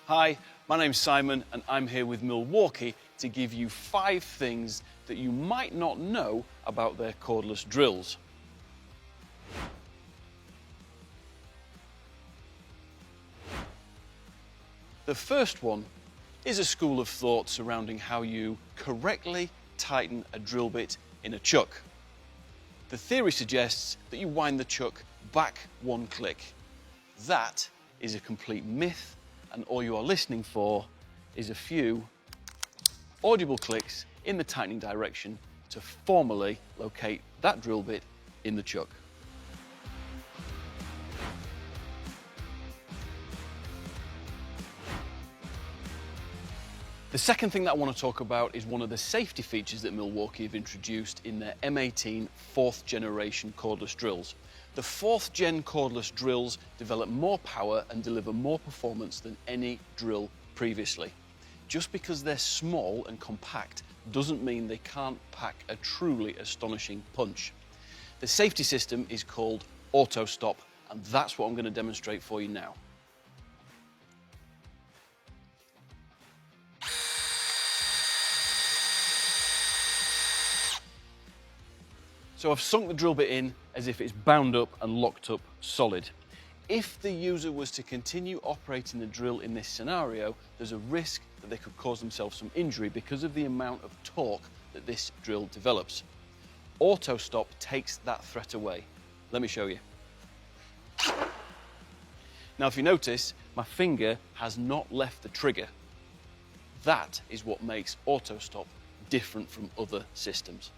Hi, my name's Simon and I'm here with Milwaukee to give you 5 things that you might not know about their cordless drills. The first one is a school of thought surrounding how you correctly tighten a drill bit in a chuck. The theory suggests that you wind the chuck back 1 click. That is a complete myth, and all you are listening for is a few audible clicks in the tightening direction to formally locate that drill bit in the chuck. The second thing that I want to talk about is one of the safety features that Milwaukee have introduced in their M18 4th generation cordless drills. The 4th gen cordless drills develop more power and deliver more performance than any drill previously. Just because they're small and compact doesn't mean they can't pack a truly astonishing punch. The safety system is called auto stop, and that's what I'm going to demonstrate for you now. So I've sunk the drill bit in as if it's bound up and locked up solid. If the user was to continue operating the drill in this scenario, there's a risk that they could cause themselves some injury because of the amount of torque that this drill develops. Auto stop takes that threat away. Let me show you. Now, if you notice, my finger has not left the trigger. That is what makes auto stop different from other systems.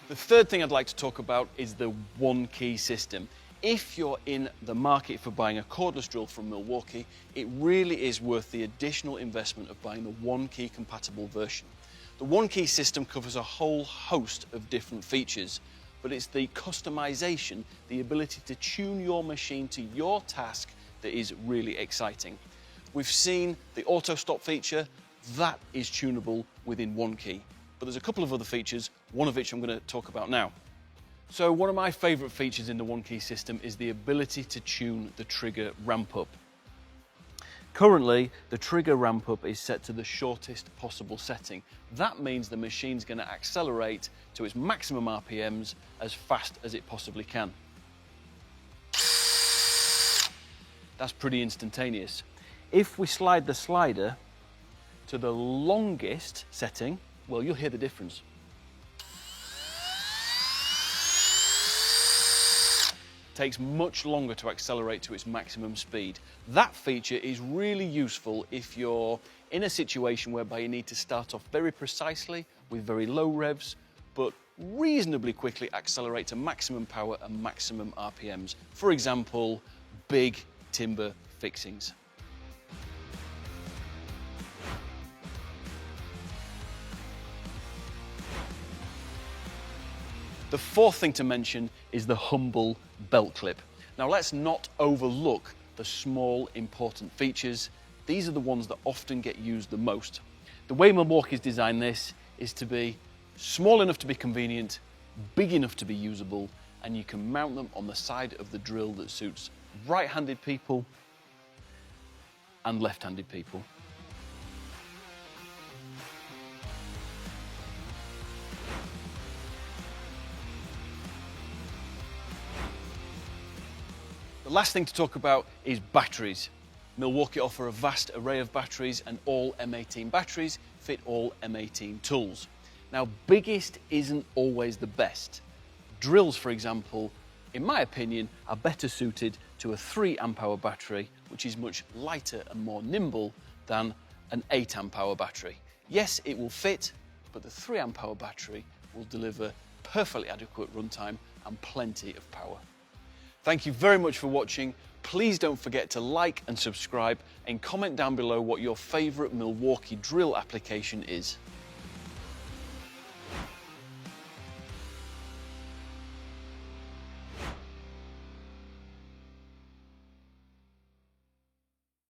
The third thing I'd like to talk about is the OneKey system. If you're in the market for buying a cordless drill from Milwaukee, it really is worth the additional investment of buying the OneKey compatible version. The OneKey system covers a whole host of different features, but it's the customization, the ability to tune your machine to your task, that is really exciting. We've seen the auto stop feature, that is tunable within OneKey. But there's a couple of other features, one of which I'm going to talk about now. So one of my favorite features in the OneKey system is the ability to tune the trigger ramp up. Currently, the trigger ramp up is set to the shortest possible setting. That means the machine's going to accelerate to its maximum RPMs as fast as it possibly can. That's pretty instantaneous. If we slide the slider to the longest setting, well, you'll hear the difference. It takes much longer to accelerate to its maximum speed. That feature is really useful if you're in a situation whereby you need to start off very precisely with very low revs, but reasonably quickly accelerate to maximum power and maximum RPMs. For example, big timber fixings. The fourth thing to mention is the humble belt clip. Now, let's not overlook the small important features. These are the ones that often get used the most. The way Milwaukee's designed this is to be small enough to be convenient, big enough to be usable, and you can mount them on the side of the drill that suits right-handed people and left-handed people. The last thing to talk about is batteries. Milwaukee offer a vast array of batteries, and all M18 batteries fit all M18 tools. Now, biggest isn't always the best. Drills, for example, in my opinion, are better suited to a 3 amp hour battery, which is much lighter and more nimble than an 8 amp hour battery. Yes, it will fit, but the 3 amp hour battery will deliver perfectly adequate runtime and plenty of power. Thank you very much for watching. Please don't forget to like and subscribe, and comment down below what your favorite Milwaukee drill application is.